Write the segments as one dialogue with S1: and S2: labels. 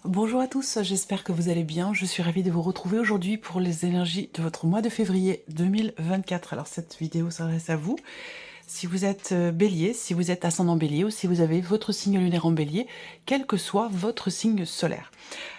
S1: Bonjour à tous, j'espère que vous allez bien. Je suis ravie de vous retrouver aujourd'hui pour les énergies de votre mois de février 2024. Alors cette vidéo s'adresse à vous. Si vous êtes bélier, si vous êtes ascendant bélier ou si vous avez votre signe lunaire en bélier, quel que soit votre signe solaire.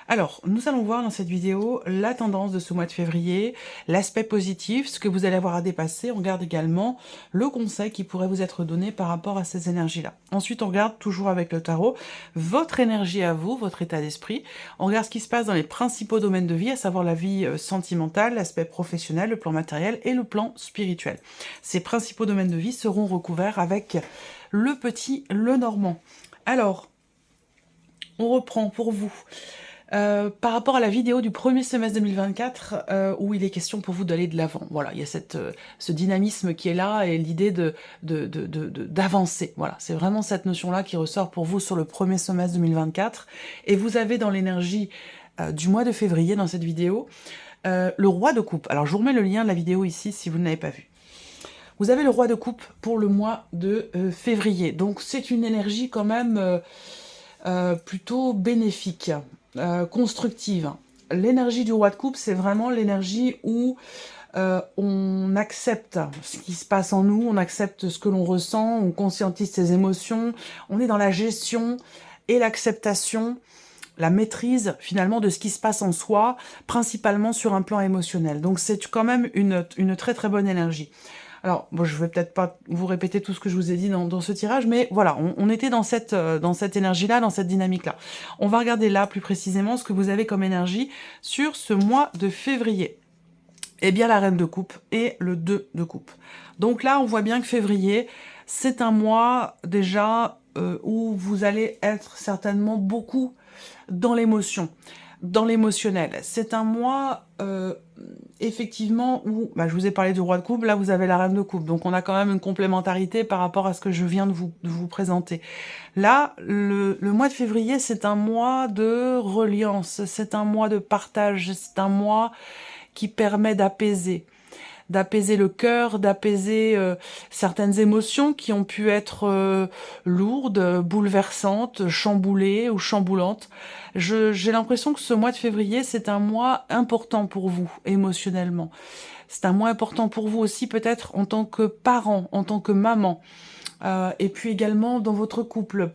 S1: Alors, nous allons voir dans cette vidéo la tendance de ce mois de février, l'aspect positif, ce que vous allez avoir à dépasser. On regarde également le conseil qui pourrait vous être donné par rapport à ces énergies-là. Ensuite, on regarde toujours avec le tarot votre énergie à vous, votre état d'esprit. On regarde ce qui se passe dans les principaux domaines de vie, à savoir la vie sentimentale, l'aspect professionnel, le plan matériel et le plan spirituel. Ces principaux domaines de vie seront recouverts avec le petit Lenormand. Alors, on reprend pour vous. Par rapport à la vidéo du premier semestre 2024, où il est question pour vous d'aller de l'avant. Voilà, il y a ce dynamisme qui est là et l'idée d'avancer. Voilà, c'est vraiment cette notion-là qui ressort pour vous sur le premier semestre 2024. Et vous avez dans l'énergie du mois de février, dans cette vidéo, le roi de coupe. Alors, je vous remets le lien de la vidéo ici si vous ne l'avez pas vu. Vous avez le roi de coupe pour le mois de février. Donc, c'est une énergie quand même plutôt bénéfique. Constructive. L'énergie du roi de coupe, c'est vraiment l'énergie où on accepte ce qui se passe en nous, on accepte ce que l'on ressent, on conscientise ses émotions, on est dans la gestion et l'acceptation, la maîtrise finalement de ce qui se passe en soi, principalement sur un plan émotionnel. Donc c'est quand même une très très bonne énergie. Alors, bon, je vais peut-être pas vous répéter tout ce que je vous ai dit dans ce tirage, mais voilà, on était dans cette énergie-là, dans cette dynamique-là. On va regarder là, plus précisément, ce que vous avez comme énergie sur ce mois de février. Eh bien, la reine de coupe et le 2 de coupe. Donc là, on voit bien que février, c'est un mois déjà où vous allez être certainement beaucoup dans l'émotion, dans l'émotionnel. C'est un mois, effectivement, où, je vous ai parlé du roi de coupe, là vous avez la reine de coupe, donc on a quand même une complémentarité par rapport à ce que je viens de vous présenter. Là, le mois de février, c'est un mois de reliance, c'est un mois de partage, c'est un mois qui permet d'apaiser le cœur, d'apaiser certaines émotions qui ont pu être lourdes, bouleversantes, chamboulées ou chamboulantes. J'ai l'impression que ce mois de février, c'est un mois important pour vous, émotionnellement. C'est un mois important pour vous aussi, peut-être en tant que parent, en tant que maman. Et puis également dans votre couple.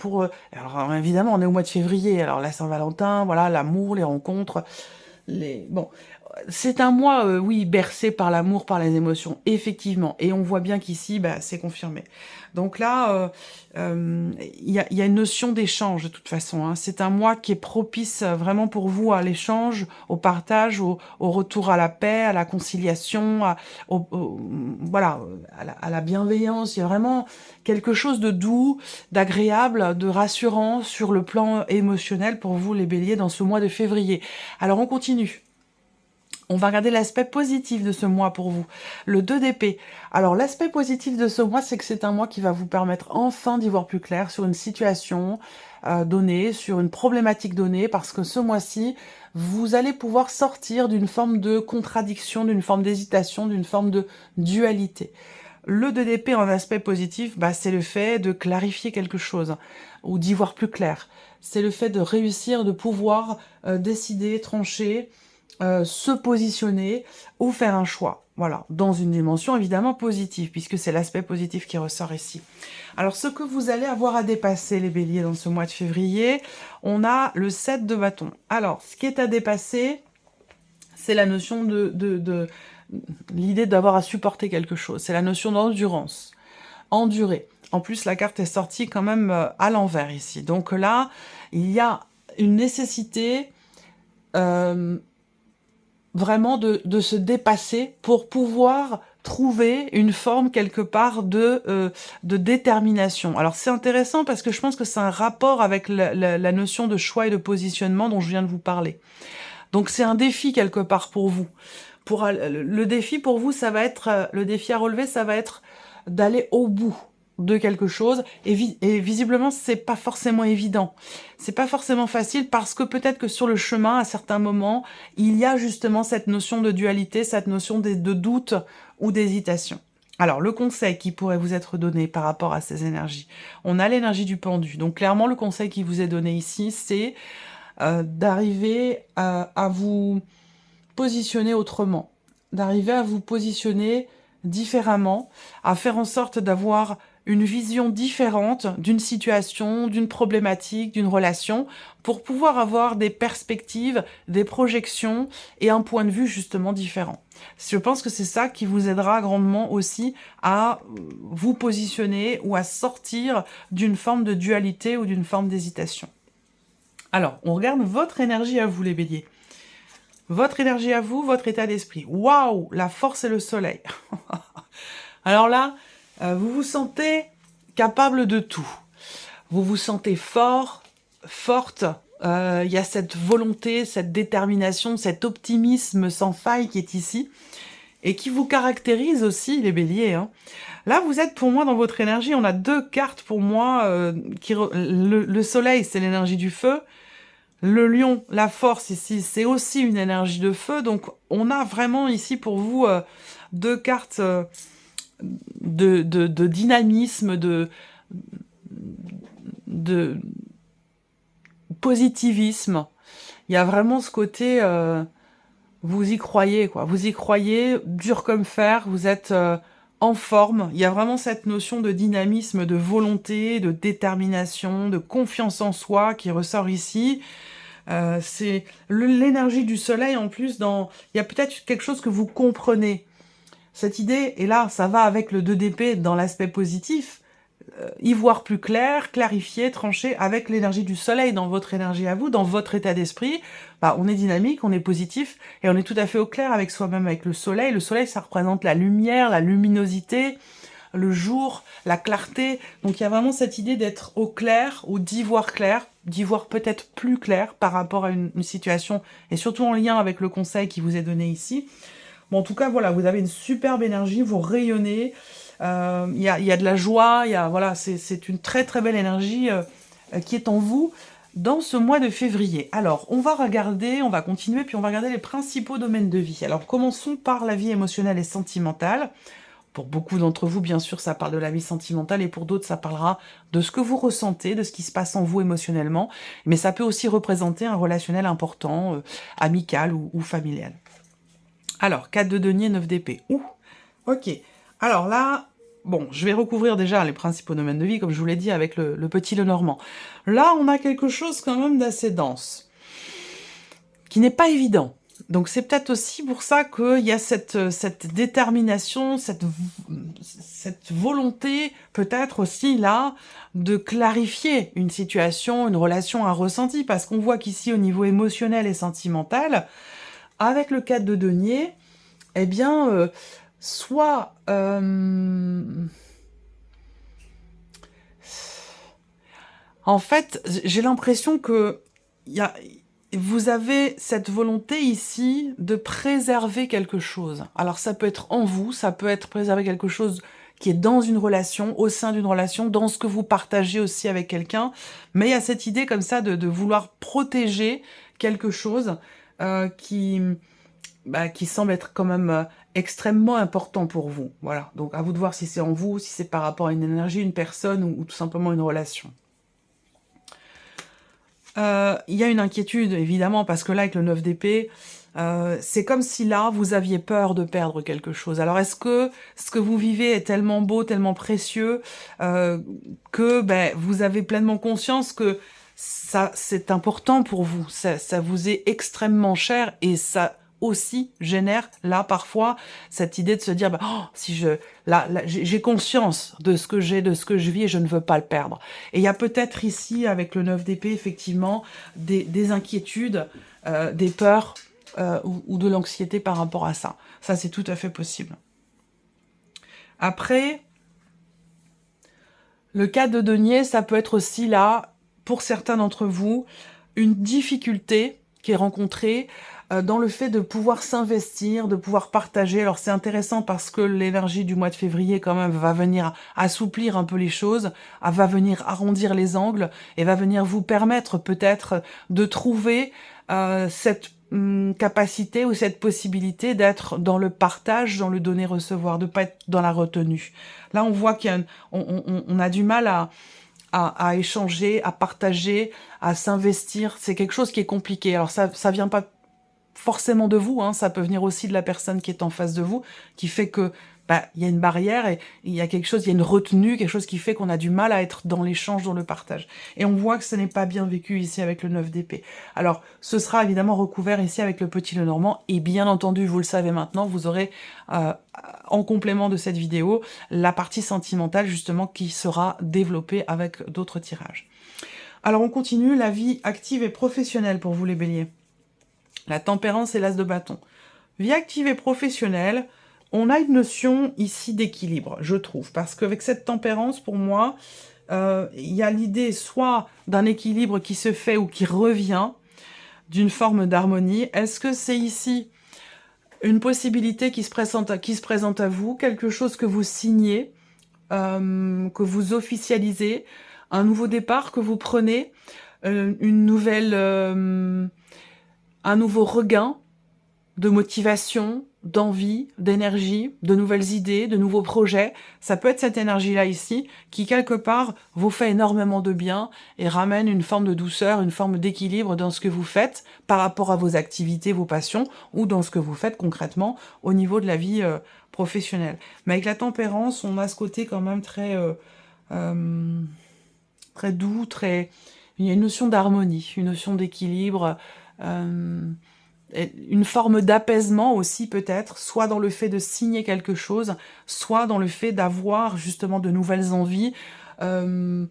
S1: Alors évidemment, on est au mois de février, alors la Saint-Valentin, voilà, l'amour, les rencontres, bon, c'est un mois, oui, bercé par l'amour, par les émotions, effectivement. Et on voit bien qu'ici, c'est confirmé. Donc là, il y a une notion d'échange, de toute façon. Hein. C'est un mois qui est propice vraiment pour vous à l'échange, au partage, au retour à la paix, à la conciliation, voilà, à la bienveillance. Il y a vraiment quelque chose de doux, d'agréable, de rassurant sur le plan émotionnel pour vous, les béliers, dans ce mois de février. Alors, on continue. On va regarder l'aspect positif de ce mois pour vous, le 2 d'épée. Alors l'aspect positif de ce mois, c'est que c'est un mois qui va vous permettre enfin d'y voir plus clair sur une situation donnée, sur une problématique donnée, parce que ce mois-ci, vous allez pouvoir sortir d'une forme de contradiction, d'une forme d'hésitation, d'une forme de dualité. Le 2 d'épée en aspect positif, c'est le fait de clarifier quelque chose, ou d'y voir plus clair. C'est le fait de réussir, de pouvoir décider, trancher, se positionner ou faire un choix. Voilà, dans une dimension évidemment positive, puisque c'est l'aspect positif qui ressort ici. Alors, ce que vous allez avoir à dépasser, les béliers, dans ce mois de février, on a le 7 de bâton. Alors, ce qui est à dépasser, c'est la notion de l'idée d'avoir à supporter quelque chose. C'est la notion d'endurance. Endurer. En plus, la carte est sortie quand même à l'envers ici. Donc là, il y a une nécessité vraiment de se dépasser pour pouvoir trouver une forme quelque part de détermination. Alors c'est intéressant parce que je pense que c'est un rapport avec la notion de choix et de positionnement dont je viens de vous parler. Donc c'est un défi quelque part pour vous. Le défi pour vous, ça va être, le défi à relever, ça va être d'aller au bout de quelque chose, et visiblement c'est pas forcément évident, c'est pas forcément facile, parce que peut-être que sur le chemin, à certains moments, il y a justement cette notion de dualité, cette notion de doute ou d'hésitation. Alors, le conseil qui pourrait vous être donné par rapport à ces énergies, on a l'énergie du pendu, donc clairement le conseil qui vous est donné ici, c'est d'arriver à vous positionner autrement, d'arriver à vous positionner différemment, à faire en sorte d'avoir une vision différente d'une situation, d'une problématique, d'une relation, pour pouvoir avoir des perspectives, des projections et un point de vue justement différent. Je pense que c'est ça qui vous aidera grandement aussi à vous positionner ou à sortir d'une forme de dualité ou d'une forme d'hésitation. Alors, on regarde votre énergie à vous, les béliers. Votre énergie à vous, votre état d'esprit. Waouh, la force et le soleil. Alors là, vous vous sentez capable de tout. Vous vous sentez fort, forte. Il y a cette volonté, cette détermination, cet optimisme sans faille qui est ici et qui vous caractérise aussi, les béliers. Hein. Là, vous êtes pour moi dans votre énergie. On a deux cartes pour moi. Le soleil, c'est l'énergie du feu. Le lion, la force ici, c'est aussi une énergie de feu. Donc, on a vraiment ici pour vous deux cartes de dynamisme, de positivisme. Il y a vraiment ce côté, vous y croyez, quoi. Vous y croyez, dur comme fer, vous êtes en forme. Il y a vraiment cette notion de dynamisme, de volonté, de détermination, de confiance en soi qui ressort ici. C'est l'énergie du soleil en plus. Il y a peut-être quelque chose que vous comprenez. Cette idée, et là, ça va avec le 2 d'épée dans l'aspect positif, y voir plus clair, clarifier, trancher avec l'énergie du soleil dans votre énergie à vous, dans votre état d'esprit. Bah, on est dynamique, on est positif, et on est tout à fait au clair avec soi-même, avec le soleil. Le soleil, ça représente la lumière, la luminosité, le jour, la clarté. Donc il y a vraiment cette idée d'être au clair, ou d'y voir clair, d'y voir peut-être plus clair par rapport à une situation, et surtout en lien avec le conseil qui vous est donné ici. Bon, en tout cas, voilà, vous avez une superbe énergie, vous rayonnez, il y a de la joie, voilà, c'est une très très belle énergie qui est en vous dans ce mois de février. Alors, on va continuer, puis on va regarder les principaux domaines de vie. Alors, commençons par la vie émotionnelle et sentimentale. Pour beaucoup d'entre vous, bien sûr, ça parle de la vie sentimentale, et pour d'autres, ça parlera de ce que vous ressentez, de ce qui se passe en vous émotionnellement, mais ça peut aussi représenter un relationnel important, amical ou familial. Alors, 4 de denier, 9 d'épée. Ouh, ok. Alors là, bon, je vais recouvrir déjà les principaux domaines de vie, comme je vous l'ai dit, avec le petit Lenormand. Là, on a quelque chose quand même d'assez dense, qui n'est pas évident. Donc c'est peut-être aussi pour ça qu'il y a cette détermination, cette volonté, peut-être aussi là, de clarifier une situation, une relation, un ressenti, parce qu'on voit qu'ici, au niveau émotionnel et sentimental, avec le 4 de denier, eh bien, soit... en fait, j'ai l'impression que vous avez cette volonté ici de préserver quelque chose. Alors ça peut être en vous, ça peut être préserver quelque chose qui est dans une relation, au sein d'une relation, dans ce que vous partagez aussi avec quelqu'un, mais il y a cette idée comme ça de vouloir protéger quelque chose qui semble être quand même extrêmement important pour vous. Voilà, donc à vous de voir si c'est en vous, si c'est par rapport à une énergie, une personne ou tout simplement une relation. Il y a une inquiétude, évidemment, parce que là, avec le 9 d'épée, c'est comme si là, vous aviez peur de perdre quelque chose. Alors, est-ce que ce que vous vivez est tellement beau, tellement précieux, que vous avez pleinement conscience que ça, c'est important pour vous, ça vous est extrêmement cher, et ça aussi génère, là, parfois, cette idée de se dire, si j'ai conscience de ce que j'ai, de ce que je vis, et je ne veux pas le perdre. Et il y a peut-être ici, avec le 9 d'épée, effectivement, des inquiétudes, des peurs, ou de l'anxiété par rapport à ça. Ça, c'est tout à fait possible. Après, le 4 de denier, ça peut être aussi là, pour certains d'entre vous, une difficulté qui est rencontrée dans le fait de pouvoir s'investir, de pouvoir partager. Alors c'est intéressant parce que l'énergie du mois de février quand même va venir assouplir un peu les choses, va venir arrondir les angles, et va venir vous permettre peut-être de trouver cette capacité ou cette possibilité d'être dans le partage, dans le donner-recevoir, de pas être dans la retenue. Là on voit qu'on a du mal à échanger, à partager, à s'investir. C'est quelque chose qui est compliqué. Alors ça vient pas forcément de vous, hein, ça peut venir aussi de la personne qui est en face de vous, qui fait que il y a une barrière et il y a quelque chose, il y a une retenue, quelque chose qui fait qu'on a du mal à être dans l'échange, dans le partage. Et on voit que ce n'est pas bien vécu ici avec le 9 d'épée. Alors, ce sera évidemment recouvert ici avec le petit Lenormand, et bien entendu, vous le savez maintenant, vous aurez en complément de cette vidéo la partie sentimentale justement qui sera développée avec d'autres tirages. Alors on continue, la vie active et professionnelle pour vous les béliers. La tempérance et l'as de bâton. Vie active et professionnelle, on a une notion ici d'équilibre, je trouve, parce qu'avec cette tempérance, pour moi, il y a l'idée soit d'un équilibre qui se fait ou qui revient, d'une forme d'harmonie. Est-ce que c'est ici une possibilité qui se présente à vous, quelque chose que vous signez, que vous officialisez, un nouveau départ que vous prenez, une nouvelle, un nouveau regain de motivation, d'envie, d'énergie, de nouvelles idées, de nouveaux projets. Ça peut être cette énergie-là ici, qui quelque part vous fait énormément de bien et ramène une forme de douceur, une forme d'équilibre dans ce que vous faites par rapport à vos activités, vos passions, ou dans ce que vous faites concrètement au niveau de la vie professionnelle. Mais avec la tempérance, on a ce côté quand même très, très doux, très... Il y a une notion d'harmonie, une notion d'équilibre, une forme d'apaisement aussi peut-être, soit dans le fait de signer quelque chose, soit dans le fait d'avoir justement de nouvelles envies, la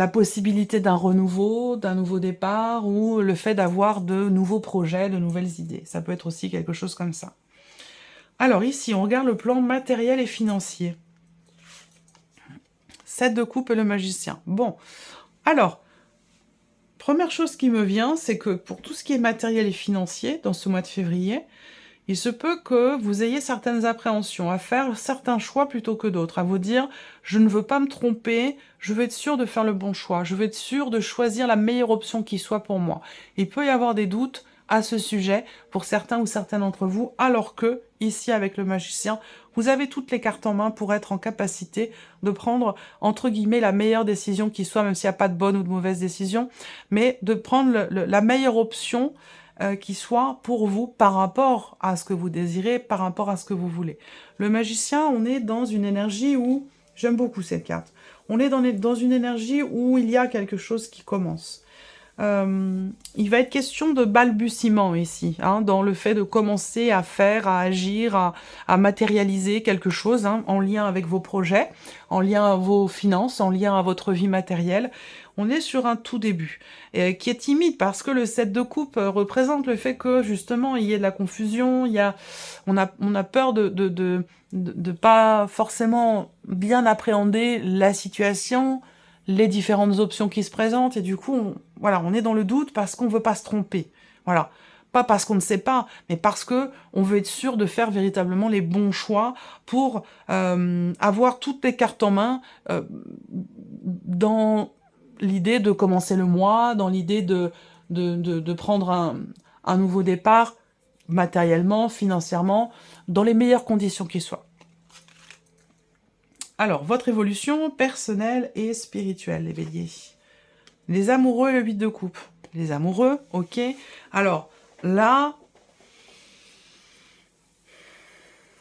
S1: possibilité d'un renouveau, d'un nouveau départ, ou le fait d'avoir de nouveaux projets, de nouvelles idées. Ça peut être aussi quelque chose comme ça. Alors ici, on regarde le plan matériel et financier. 7 de coupe et le magicien. Bon, alors... Première chose qui me vient, c'est que pour tout ce qui est matériel et financier, dans ce mois de février, il se peut que vous ayez certaines appréhensions, à faire certains choix plutôt que d'autres, à vous dire « je ne veux pas me tromper, je veux être sûr de faire le bon choix, je veux être sûr de choisir la meilleure option qui soit pour moi ». Il peut y avoir des doutes à ce sujet pour certains ou certaines d'entre vous, alors que, ici avec le magicien, vous avez toutes les cartes en main pour être en capacité de prendre, entre guillemets, la meilleure décision qui soit, même s'il n'y a pas de bonne ou de mauvaise décision, mais de prendre la meilleure option qui soit pour vous par rapport à ce que vous désirez, par rapport à ce que vous voulez. Le magicien, on est dans une énergie où, j'aime beaucoup cette carte, on est dans une énergie où il y a quelque chose qui commence. Il va être question de balbutiement ici, hein, dans le fait de commencer à faire, à agir, à matérialiser quelque chose, hein, en lien avec vos projets, en lien à vos finances, en lien à votre vie matérielle. On est sur un tout début, et qui est timide parce que le 7 de coupe représente le fait que justement il y ait de la confusion, on a peur de pas forcément bien appréhender la situation, les différentes options qui se présentent, et du coup, on est dans le doute parce qu'on veut pas se tromper. Voilà. Pas parce qu'on ne sait pas, mais parce que on veut être sûr de faire véritablement les bons choix pour avoir toutes les cartes en main dans l'idée de commencer le mois, dans l'idée de prendre un nouveau départ, matériellement, financièrement, dans les meilleures conditions qui soient. Alors, votre évolution personnelle et spirituelle, les béliers. Les amoureux et le 8 de coupe. Les amoureux, ok. Alors, là,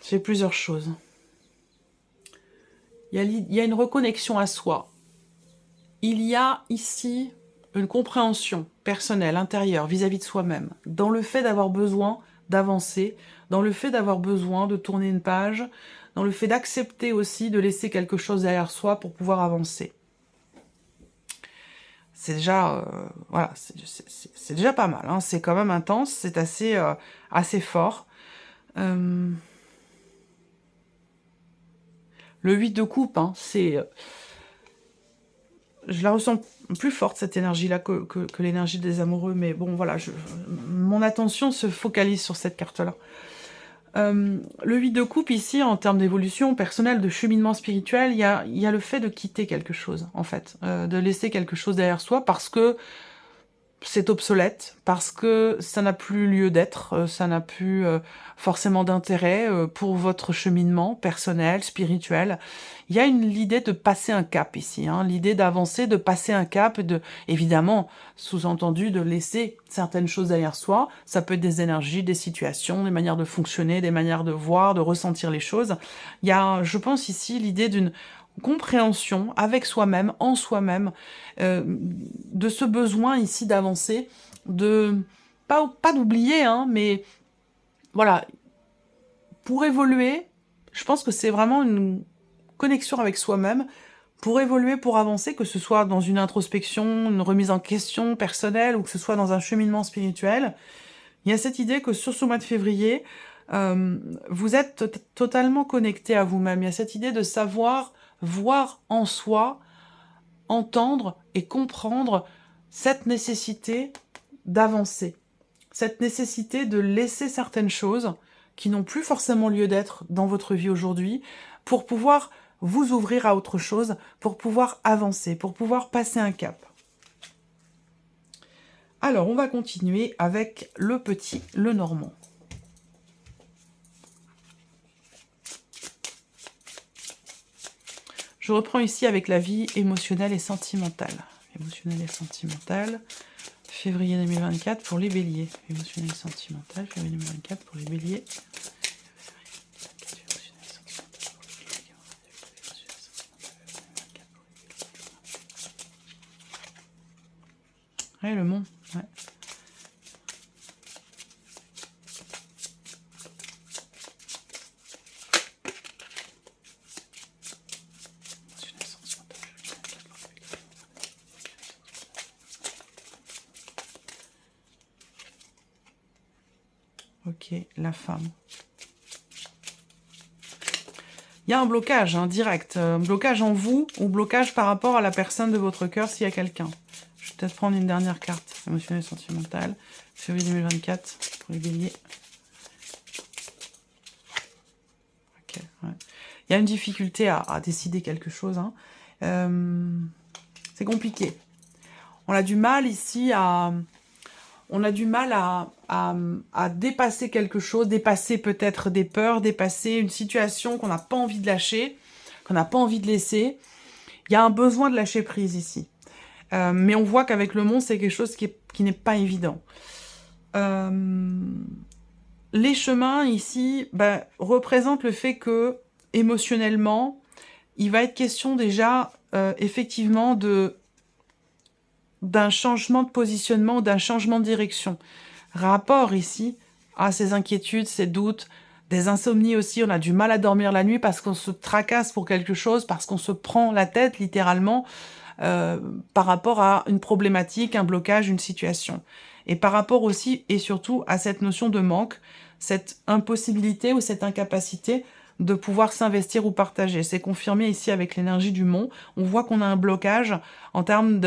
S1: j'ai plusieurs choses. Il y a une reconnexion à soi. Il y a ici une compréhension personnelle, intérieure, vis-à-vis de soi-même, dans le fait d'avoir besoin d'avancer, dans le fait d'avoir besoin de tourner une page, dans le fait d'accepter aussi de laisser quelque chose derrière soi pour pouvoir avancer. C'est déjà, voilà, c'est déjà pas mal, hein. C'est quand même intense, c'est assez fort. Le 8 de coupe, hein, je la ressens plus forte, cette énergie-là, que l'énergie des amoureux, mais bon, voilà, mon attention se focalise sur cette carte-là. Le 8 de coupe, ici, en termes d'évolution personnelle, de cheminement spirituel, il y a le fait de quitter quelque chose, en fait, de laisser quelque chose derrière soi, parce que c'est obsolète parce que ça n'a plus lieu d'être, ça n'a plus forcément d'intérêt pour votre cheminement personnel, spirituel. Il y a l'idée de passer un cap ici, hein, l'idée d'avancer, de passer un cap, évidemment, sous-entendu, de laisser certaines choses derrière soi. Ça peut être des énergies, des situations, des manières de fonctionner, des manières de voir, de ressentir les choses. Il y a, je pense ici, l'idée d'une compréhension avec soi-même, en soi-même, de ce besoin ici d'avancer, de pas d'oublier, hein, mais voilà, pour évoluer, je pense que c'est vraiment une connexion avec soi-même, pour évoluer, pour avancer, que ce soit dans une introspection, une remise en question personnelle, ou que ce soit dans un cheminement spirituel. Il y a cette idée que sur ce mois de février, vous êtes totalement connecté à vous-même. Il y a cette idée de savoir voir en soi, entendre et comprendre cette nécessité d'avancer, cette nécessité de laisser certaines choses qui n'ont plus forcément lieu d'être dans votre vie aujourd'hui, pour pouvoir vous ouvrir à autre chose, pour pouvoir avancer, pour pouvoir passer un cap. Alors, on va continuer avec le petit Lenormand. Je reprends ici avec la vie émotionnelle et sentimentale. Émotionnelle et sentimentale, février 2024 pour les béliers. Émotionnelle et sentimentale, février 2024 pour les béliers. Ouais, le mont, ouais. Ok, la femme. Il y a un blocage, hein, direct. Blocage en vous ou blocage par rapport à la personne de votre cœur s'il y a quelqu'un. Je vais peut-être prendre une dernière carte. Émotionnelle et sentimentale. Février 2024 pour les béliers. Ok, ouais. Il y a une difficulté à décider quelque chose. Hein. C'est compliqué. On a du mal ici à... On a du mal à dépasser quelque chose, dépasser peut-être des peurs, dépasser une situation qu'on n'a pas envie de lâcher, qu'on n'a pas envie de laisser. Il y a un besoin de lâcher prise ici. Mais on voit qu'avec le monde, c'est quelque chose qui n'est pas évident. Les chemins ici représentent le fait que, émotionnellement, il va être question déjà, effectivement, d'un changement de positionnement, d'un changement de direction. Rapport ici à ces inquiétudes, ces doutes, des insomnies aussi. On a du mal à dormir la nuit parce qu'on se tracasse pour quelque chose, parce qu'on se prend la tête littéralement par rapport à une problématique, un blocage, une situation. Et par rapport aussi et surtout à cette notion de manque, cette impossibilité ou cette incapacité de pouvoir s'investir ou partager. C'est confirmé ici avec l'énergie du mont. On voit qu'on a un blocage en termes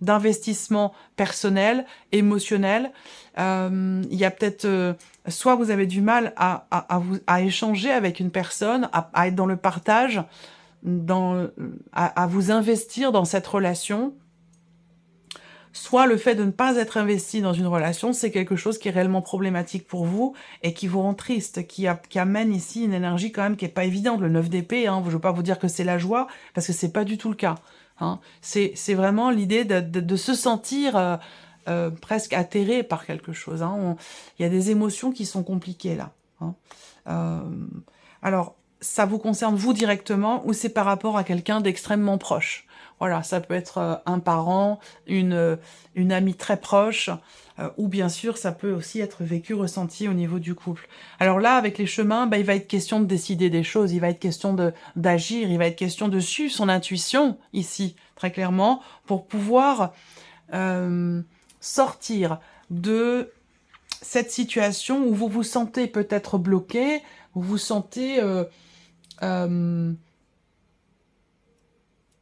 S1: d'investissement personnel, émotionnel. Il y a peut-être... soit vous avez du mal à échanger avec une personne, à être dans le partage, à vous investir dans cette relation. Soit le fait de ne pas être investi dans une relation, c'est quelque chose qui est réellement problématique pour vous et qui vous rend triste, qui amène ici une énergie quand même qui est pas évidente. Le 9 d'épée, hein, je ne veux pas vous dire que c'est la joie, parce que c'est pas du tout le cas. Hein. C'est vraiment l'idée de se sentir presque atterré par quelque chose. Hein. Il y a des émotions qui sont compliquées là. Hein. Alors, ça vous concerne vous directement ou c'est par rapport à quelqu'un d'extrêmement proche? Voilà, ça peut être un parent, une amie très proche, ou bien sûr, ça peut aussi être vécu, ressenti au niveau du couple. Alors là, avec les chemins, il va être question de décider des choses, il va être question d'agir, il va être question de suivre son intuition, ici, très clairement, pour pouvoir sortir de cette situation où vous vous sentez peut-être bloqué, vous vous sentez...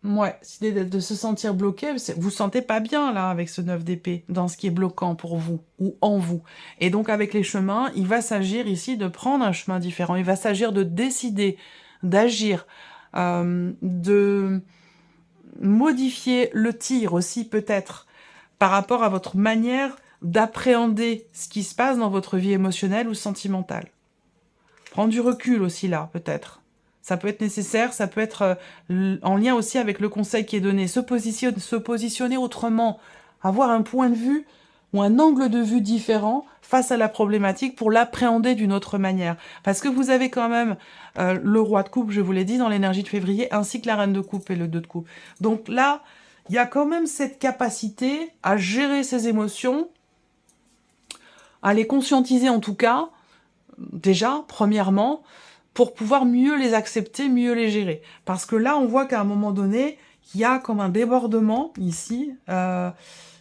S1: ouais, l'idée de se sentir bloqué, vous vous sentez pas bien là avec ce 9 d'épée, dans ce qui est bloquant pour vous, ou en vous. Et donc avec les chemins, il va s'agir ici de prendre un chemin différent, il va s'agir de décider, d'agir, de modifier le tir aussi peut-être, par rapport à votre manière d'appréhender ce qui se passe dans votre vie émotionnelle ou sentimentale. Prendre du recul aussi là, peut-être. Ça peut être nécessaire, ça peut être en lien aussi avec le conseil qui est donné. Se positionner autrement, avoir un point de vue ou un angle de vue différent face à la problématique pour l'appréhender d'une autre manière. Parce que vous avez quand même le roi de coupe, je vous l'ai dit, dans l'énergie de février, ainsi que la reine de coupe et le 2 de coupe. Donc là, il y a quand même cette capacité à gérer ses émotions, à les conscientiser en tout cas, déjà, premièrement, pour pouvoir mieux les accepter, mieux les gérer. Parce que là, on voit qu'à un moment donné, il y a comme un débordement, ici,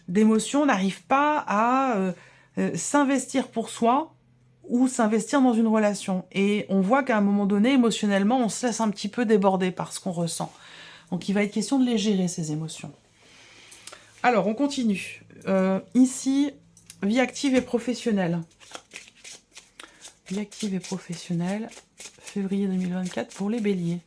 S1: d'émotions, on n'arrive pas à s'investir pour soi ou s'investir dans une relation. Et on voit qu'à un moment donné, émotionnellement, on se laisse un petit peu déborder par ce qu'on ressent. Donc il va être question de les gérer, ces émotions. Alors, on continue. Ici, vie active et professionnelle. Vie active et professionnelle, février 2024 pour les béliers.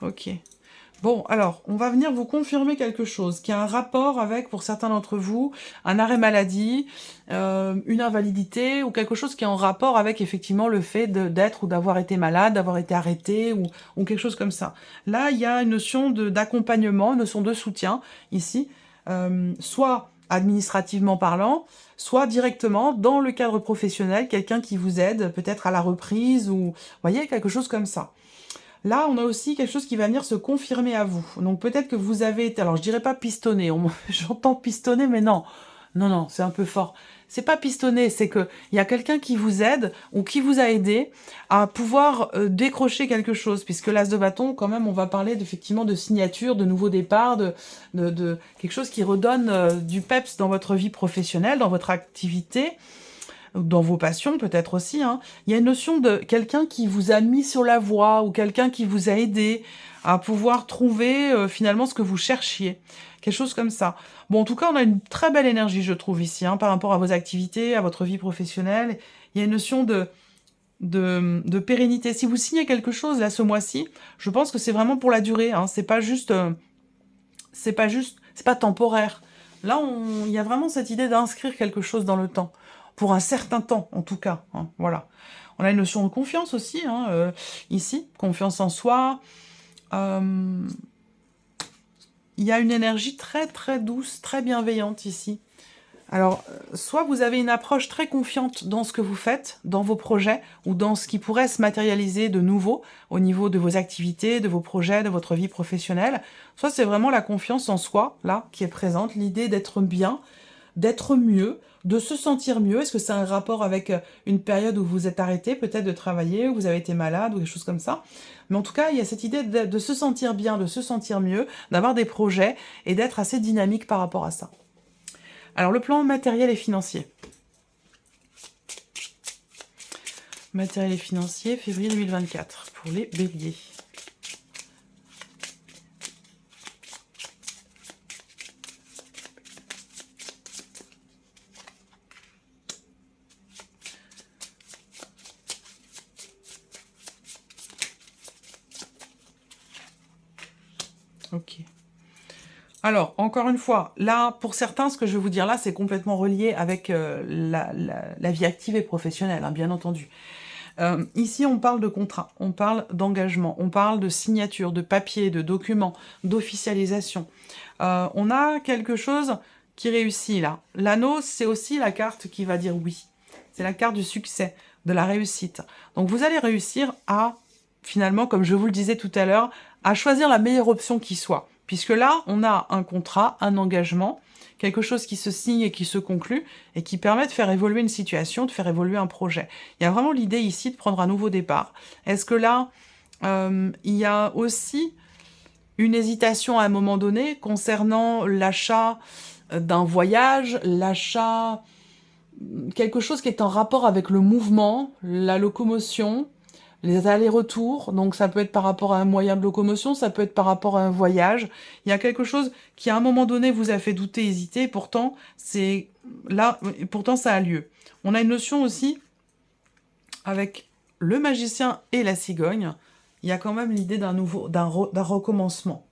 S1: Ok. Bon, alors, on va venir vous confirmer quelque chose qui a un rapport avec, pour certains d'entre vous, un arrêt maladie, une invalidité, ou quelque chose qui est en rapport avec, effectivement, le fait d'être ou d'avoir été malade, d'avoir été arrêté, ou quelque chose comme ça. Là, il y a une notion d'accompagnement, une notion de soutien, ici, soit administrativement parlant, soit directement dans le cadre professionnel, quelqu'un qui vous aide, peut-être à la reprise, ou, vous voyez, quelque chose comme ça. Là, on a aussi quelque chose qui va venir se confirmer à vous. Donc peut-être que vous avez été, alors je dirais pas pistonné, j'entends pistonner, mais non. Non, non, c'est un peu fort. C'est pas pistonné, c'est que il y a quelqu'un qui vous aide ou qui vous a aidé à pouvoir décrocher quelque chose, puisque l'as de bâton, quand même, on va parler effectivement de signature, de nouveau départ, de quelque chose qui redonne du peps dans votre vie professionnelle, dans votre activité, dans vos passions peut-être aussi, hein. Il y a une notion de quelqu'un qui vous a mis sur la voie ou quelqu'un qui vous a aidé à pouvoir trouver finalement ce que vous cherchiez. Quelque chose comme ça. Bon, en tout cas, on a une très belle énergie, je trouve, ici, hein, par rapport à vos activités, à votre vie professionnelle. Il y a une notion de pérennité. Si vous signez quelque chose, là, ce mois-ci, je pense que c'est vraiment pour la durée, hein. C'est pas temporaire. Là, il y a vraiment cette idée d'inscrire quelque chose dans le temps. Pour un certain temps, en tout cas. Hein, voilà. On a une notion de confiance aussi, hein, ici. Confiance en soi. Il y a une énergie très, très douce, très bienveillante ici. Alors, soit vous avez une approche très confiante dans ce que vous faites, dans vos projets, ou dans ce qui pourrait se matérialiser de nouveau au niveau de vos activités, de vos projets, de votre vie professionnelle. Soit c'est vraiment la confiance en soi, là, qui est présente, l'idée d'être bien, d'être mieux, de se sentir mieux. Est-ce que c'est un rapport avec une période où vous êtes arrêté, peut-être de travailler, où vous avez été malade, ou quelque chose comme ça. Mais en tout cas, il y a cette idée de se sentir bien, de se sentir mieux, d'avoir des projets, et d'être assez dynamique par rapport à ça. Alors, le plan matériel et financier. Matériel et financier, février 2024, pour les béliers. Ok. Alors, encore une fois, là, pour certains, ce que je vais vous dire là, c'est complètement relié avec la vie active et professionnelle, hein, bien entendu. Ici, on parle de contrat, on parle d'engagement, on parle de signature, de papier, de documents, d'officialisation. On a quelque chose qui réussit là. L'anneau, c'est aussi la carte qui va dire oui. C'est la carte du succès, de la réussite. Donc, vous allez réussir à, finalement, comme je vous le disais tout à l'heure, à choisir la meilleure option qui soit. Puisque là, on a un contrat, un engagement, quelque chose qui se signe et qui se conclut, et qui permet de faire évoluer une situation, de faire évoluer un projet. Il y a vraiment l'idée ici de prendre un nouveau départ. Est-ce que là, il y a aussi une hésitation à un moment donné concernant l'achat d'un voyage, l'achat, quelque chose qui est en rapport avec le mouvement, la locomotion, les allers-retours, donc ça peut être par rapport à un moyen de locomotion, ça peut être par rapport à un voyage. Il y a quelque chose qui, à un moment donné, vous a fait douter, hésiter, et pourtant, pourtant ça a lieu. On a une notion aussi, avec le magicien et la cigogne, il y a quand même l'idée d'un recommencement,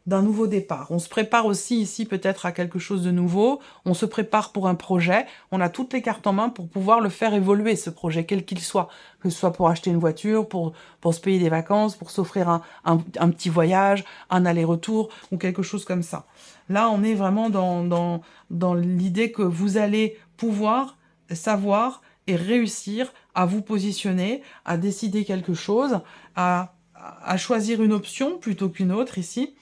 S1: d'un nouveau départ. On se prépare aussi ici peut-être à quelque chose de nouveau, on se prépare pour un projet, on a toutes les cartes en main pour pouvoir le faire évoluer, ce projet, quel qu'il soit. Que ce soit pour acheter une voiture, pour se payer des vacances, pour s'offrir un petit voyage, un aller-retour, ou quelque chose comme ça. Là, on est vraiment dans l'idée que vous allez pouvoir savoir et réussir à vous positionner, à décider quelque chose, à choisir une option plutôt qu'une autre ici.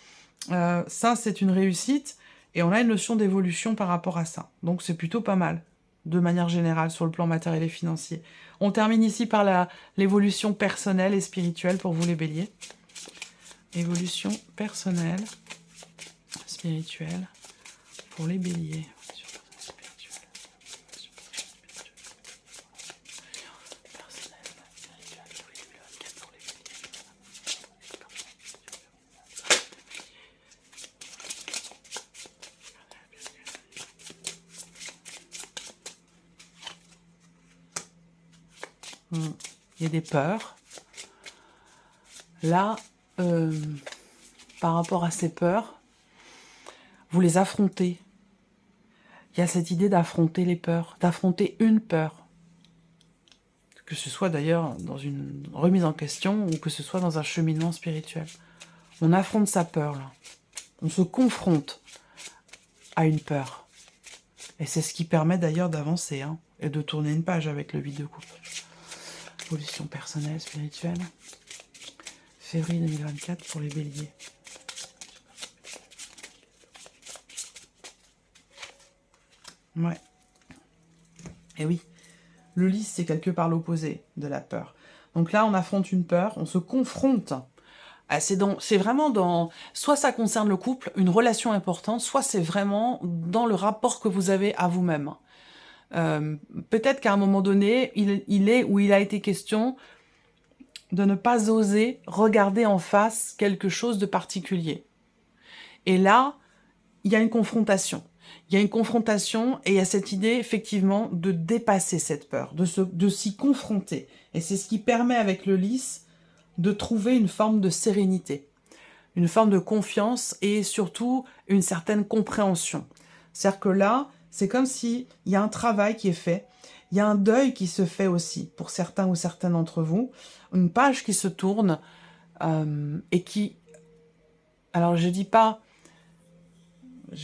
S1: Ça, c'est une réussite, et on a une notion d'évolution par rapport à ça. Donc, c'est plutôt pas mal, de manière générale, sur le plan matériel et financier. On termine ici par l'évolution personnelle et spirituelle pour vous, les béliers. Évolution personnelle, spirituelle, pour les béliers. Il y a des peurs. Là, par rapport à ces peurs, vous les affrontez. Il y a cette idée d'affronter les peurs, d'affronter une peur. Que ce soit d'ailleurs dans une remise en question ou que ce soit dans un cheminement spirituel. On affronte sa peur, là. On se confronte à une peur. Et c'est ce qui permet d'ailleurs d'avancer, hein, et de tourner une page avec le 8 de coupe. Évolution personnelle, spirituelle. Février 2024 pour les béliers. Ouais. Et oui, le lys, c'est quelque part l'opposé de la peur. Donc là, on affronte une peur, on se confronte. C'est vraiment dans... Soit ça concerne le couple, une relation importante, soit c'est vraiment dans le rapport que vous avez à vous-même. Peut-être qu'à un moment donné, il a été question de ne pas oser regarder en face quelque chose de particulier. Et là, il y a une confrontation. Il y a une confrontation et il y a cette idée, effectivement, de dépasser cette peur, de s'y confronter. Et c'est ce qui permet, avec le lys, de trouver une forme de sérénité, une forme de confiance et surtout une certaine compréhension. C'est-à-dire que là, c'est comme s'il y a un travail qui est fait, il y a un deuil qui se fait aussi, pour certains ou certaines d'entre vous, une page qui se tourne et qui... Alors, je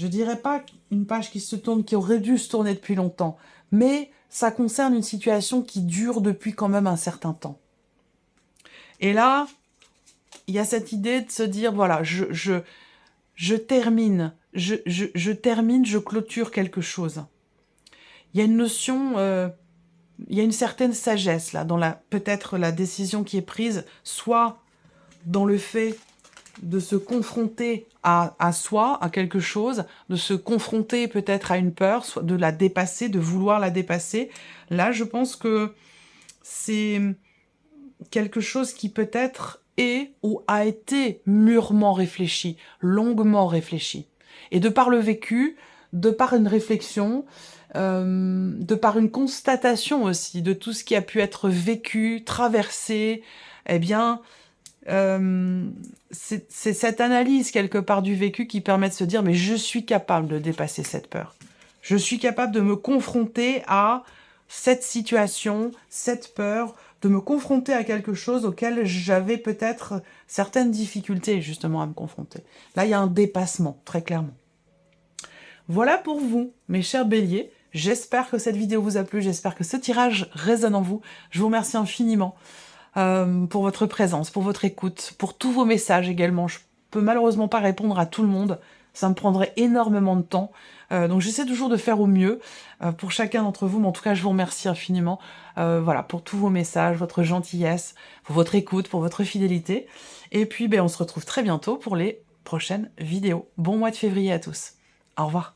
S1: dirais pas une page qui se tourne, qui aurait dû se tourner depuis longtemps, mais ça concerne une situation qui dure depuis quand même un certain temps. Et là, il y a cette idée de se dire, voilà, je termine, je clôture quelque chose. Il y a une notion, il y a une certaine sagesse là, dans peut-être la décision qui est prise, soit dans le fait de se confronter à soi, à quelque chose, de se confronter peut-être à une peur, soit de la dépasser, de vouloir la dépasser. Là, je pense que c'est quelque chose qui peut-être est ou a été mûrement réfléchi, longuement réfléchi. Et de par le vécu, de par une réflexion, de par une constatation aussi de tout ce qui a pu être vécu, traversé, eh bien, c'est cette analyse quelque part du vécu qui permet de se dire, mais je suis capable de dépasser cette peur. Je suis capable de me confronter à cette situation, cette peur, de me confronter à quelque chose auquel j'avais peut-être certaines difficultés justement à me confronter. Là, il y a un dépassement, très clairement. Voilà pour vous, mes chers béliers. J'espère que cette vidéo vous a plu, j'espère que ce tirage résonne en vous. Je vous remercie infiniment pour votre présence, pour votre écoute, pour tous vos messages également. Je peux malheureusement pas répondre à tout le monde, ça me prendrait énormément de temps. Donc j'essaie toujours de faire au mieux pour chacun d'entre vous, mais en tout cas je vous remercie infiniment voilà, pour tous vos messages, votre gentillesse, pour votre écoute, pour votre fidélité. Et puis on se retrouve très bientôt pour les prochaines vidéos. Bon mois de février à tous. Au revoir.